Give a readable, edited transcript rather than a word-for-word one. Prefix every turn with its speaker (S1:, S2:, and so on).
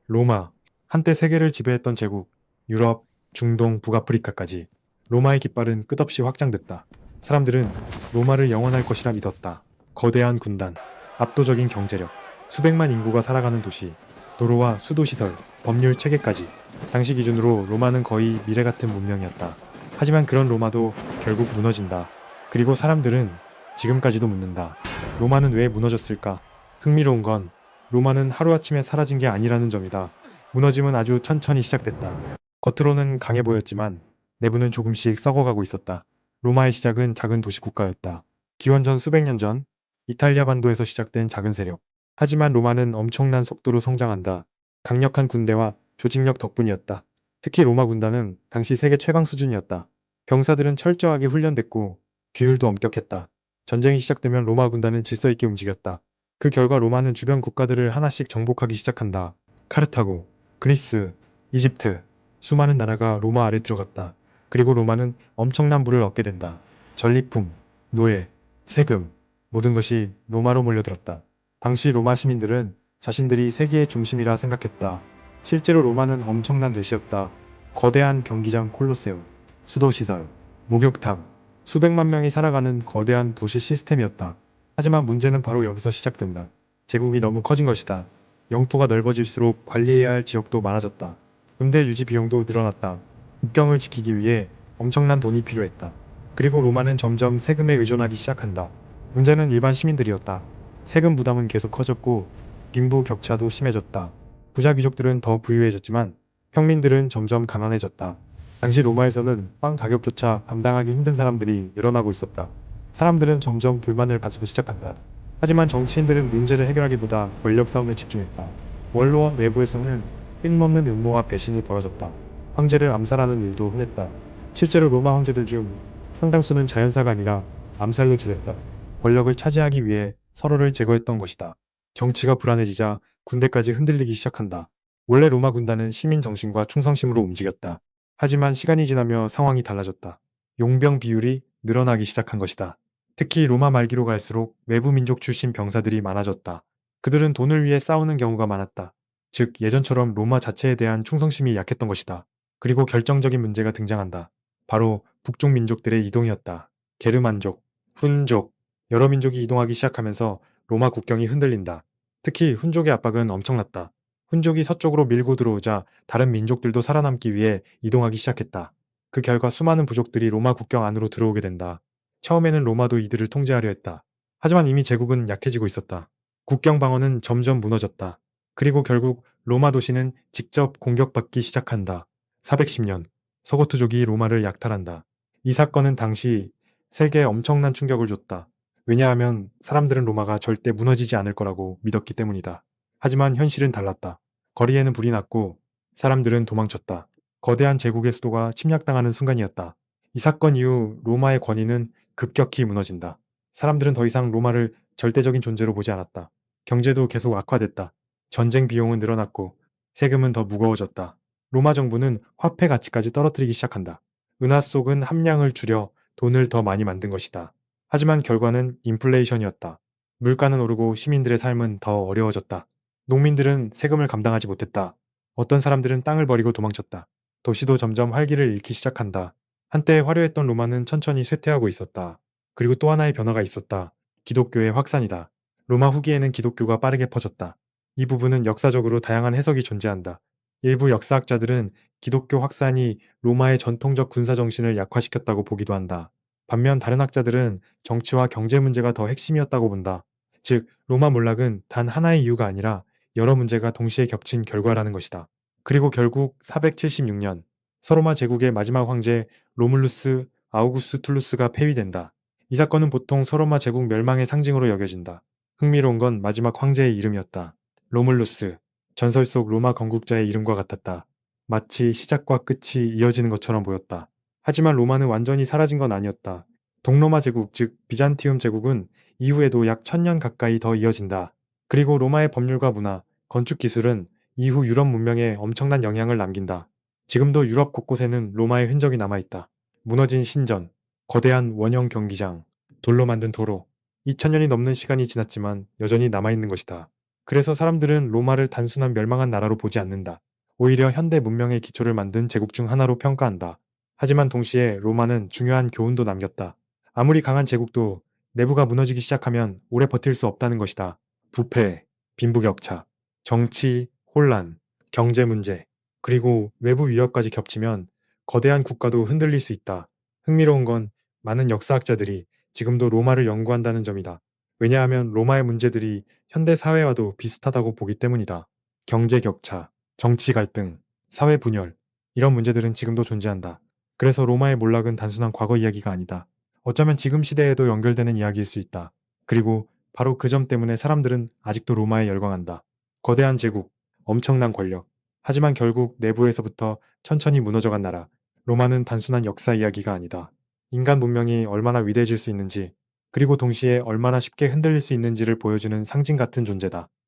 S1: 로마, 한때 세계를 지배했던 제국, 유럽, 중동, 북아프리카까지 로마의 깃발은 끝없이 확장됐다. 사람들은 로마를 영원할 것이라 믿었다. 거대한 군단, 압도적인 경제력, 수백만 인구가 살아가는 도시, 도로와 수도시설, 법률 체계까지 당시 기준으로 로마는 거의 미래 같은 문명이었다. 하지만 그런 로마도 결국 무너진다. 그리고 사람들은 지금까지도 묻는다. 로마는 왜 무너졌을까? 흥미로운 건 로마는 하루아침에 사라진 게 아니라는 점이다. 무너짐은 아주 천천히 시작됐다. 겉으로는 강해 보였지만 내부는 조금씩 썩어가고 있었다. 로마의 시작은 작은 도시 국가였다. 기원전 수백 년 전 이탈리아 반도에서 시작된 작은 세력. 하지만 로마는 엄청난 속도로 성장한다. 강력한 군대와 조직력 덕분이었다. 특히 로마 군단은 당시 세계 최강 수준이었다. 병사들은 철저하게 훈련됐고 규율도 엄격했다. 전쟁이 시작되면 로마 군단은 질서 있게 움직였다. 그 결과 로마는 주변 국가들을 하나씩 정복하기 시작한다. 카르타고, 그리스, 이집트, 수많은 나라가 로마 아래 들어갔다. 그리고 로마는 엄청난 부를 얻게 된다. 전리품, 노예, 세금, 모든 것이 로마로 몰려들었다. 당시 로마 시민들은 자신들이 세계의 중심이라 생각했다. 실제로 로마는 엄청난 도시였다. 거대한 경기장 콜로세움, 수도시설, 목욕탕, 수백만 명이 살아가는 거대한 도시 시스템이었다. 하지만 문제는 바로 여기서 시작된다. 제국이 너무 커진 것이다. 영토가 넓어질수록 관리해야 할 지역도 많아졌다. 응대 유지 비용도 늘어났다. 국경을 지키기 위해 엄청난 돈이 필요했다. 그리고 로마는 점점 세금에 의존하기 시작한다. 문제는 일반 시민들이었다. 세금 부담은 계속 커졌고 빈부 격차도 심해졌다. 부자 귀족들은 더 부유해졌지만 평민들은 점점 가난해졌다. 당시 로마에서는 빵 가격조차 감당하기 힘든 사람들이 늘어나고 있었다. 사람들은 점점 불만을 가지고 시작한다. 하지만 정치인들은 문제를 해결하기보다 권력 싸움에 집중했다. 원로와 외부에서는 끊임없는 음모와 배신이 벌어졌다. 황제를 암살하는 일도 흔했다. 실제로 로마 황제들 중 상당수는 자연사가 아니라 암살로 지냈다. 권력을 차지하기 위해 서로를 제거했던 것이다. 정치가 불안해지자 군대까지 흔들리기 시작한다. 원래 로마 군단은 시민 정신과 충성심으로 움직였다. 하지만 시간이 지나며 상황이 달라졌다. 용병 비율이 늘어나기 시작한 것이다. 특히 로마 말기로 갈수록 외부 민족 출신 병사들이 많아졌다. 그들은 돈을 위해 싸우는 경우가 많았다. 즉 예전처럼 로마 자체에 대한 충성심이 약했던 것이다. 그리고 결정적인 문제가 등장한다. 바로 북쪽 민족들의 이동이었다. 게르만족, 훈족, 여러 민족이 이동하기 시작하면서 로마 국경이 흔들린다. 특히 훈족의 압박은 엄청났다. 훈족이 서쪽으로 밀고 들어오자 다른 민족들도 살아남기 위해 이동하기 시작했다. 그 결과 수많은 부족들이 로마 국경 안으로 들어오게 된다. 처음에는 로마도 이들을 통제하려 했다. 하지만 이미 제국은 약해지고 있었다. 국경 방어는 점점 무너졌다. 그리고 결국 로마 도시는 직접 공격받기 시작한다. 410년, 서고트족이 로마를 약탈한다. 이 사건은 당시 세계에 엄청난 충격을 줬다. 왜냐하면 사람들은 로마가 절대 무너지지 않을 거라고 믿었기 때문이다. 하지만 현실은 달랐다. 거리에는 불이 났고 사람들은 도망쳤다. 거대한 제국의 수도가 침략당하는 순간이었다. 이 사건 이후 로마의 권위는 급격히 무너진다. 사람들은 더 이상 로마를 절대적인 존재로 보지 않았다. 경제도 계속 악화됐다. 전쟁 비용은 늘어났고 세금은 더 무거워졌다. 로마 정부는 화폐 가치까지 떨어뜨리기 시작한다. 은하 속은 함량을 줄여 돈을 더 많이 만든 것이다. 하지만 결과는 인플레이션이었다. 물가는 오르고 시민들의 삶은 더 어려워졌다. 농민들은 세금을 감당하지 못했다. 어떤 사람들은 땅을 버리고 도망쳤다. 도시도 점점 활기를 잃기 시작한다. 한때 화려했던 로마는 천천히 쇠퇴하고 있었다. 그리고 또 하나의 변화가 있었다. 기독교의 확산이다. 로마 후기에는 기독교가 빠르게 퍼졌다. 이 부분은 역사적으로 다양한 해석이 존재한다. 일부 역사학자들은 기독교 확산이 로마의 전통적 군사 정신을 약화시켰다고 보기도 한다. 반면 다른 학자들은 정치와 경제 문제가 더 핵심이었다고 본다. 즉, 로마 몰락은 단 하나의 이유가 아니라 여러 문제가 동시에 겹친 결과라는 것이다. 그리고 결국 476년, 서로마 제국의 마지막 황제 로물루스 아우구스툴루스가 폐위된다. 이 사건은 보통 서로마 제국 멸망의 상징으로 여겨진다. 흥미로운 건 마지막 황제의 이름이었다. 로물루스, 전설 속 로마 건국자의 이름과 같았다. 마치 시작과 끝이 이어지는 것처럼 보였다. 하지만 로마는 완전히 사라진 건 아니었다. 동로마 제국, 즉 비잔티움 제국은 이후에도 약 1000년 가까이 더 이어진다. 그리고 로마의 법률과 문화, 건축 기술은 이후 유럽 문명에 엄청난 영향을 남긴다. 지금도 유럽 곳곳에는 로마의 흔적이 남아있다. 무너진 신전, 거대한 원형 경기장, 돌로 만든 도로. 2000년이 넘는 시간이 지났지만 여전히 남아있는 것이다. 그래서 사람들은 로마를 단순한 멸망한 나라로 보지 않는다. 오히려 현대 문명의 기초를 만든 제국 중 하나로 평가한다. 하지만 동시에 로마는 중요한 교훈도 남겼다. 아무리 강한 제국도 내부가 무너지기 시작하면 오래 버틸 수 없다는 것이다. 부패, 빈부격차, 정치, 혼란, 경제 문제, 그리고 외부 위협까지 겹치면 거대한 국가도 흔들릴 수 있다. 흥미로운 건 많은 역사학자들이 지금도 로마를 연구한다는 점이다. 왜냐하면 로마의 문제들이 현대 사회와도 비슷하다고 보기 때문이다. 경제 격차, 정치 갈등, 사회 분열, 이런 문제들은 지금도 존재한다. 그래서 로마의 몰락은 단순한 과거 이야기가 아니다. 어쩌면 지금 시대에도 연결되는 이야기일 수 있다. 그리고 바로 그 점 때문에 사람들은 아직도 로마에 열광한다. 거대한 제국, 엄청난 권력. 하지만 결국 내부에서부터 천천히 무너져간 나라. 로마는 단순한 역사 이야기가 아니다. 인간 문명이 얼마나 위대해질 수 있는지, 그리고 동시에 얼마나 쉽게 흔들릴 수 있는지를 보여주는 상징 같은 존재다.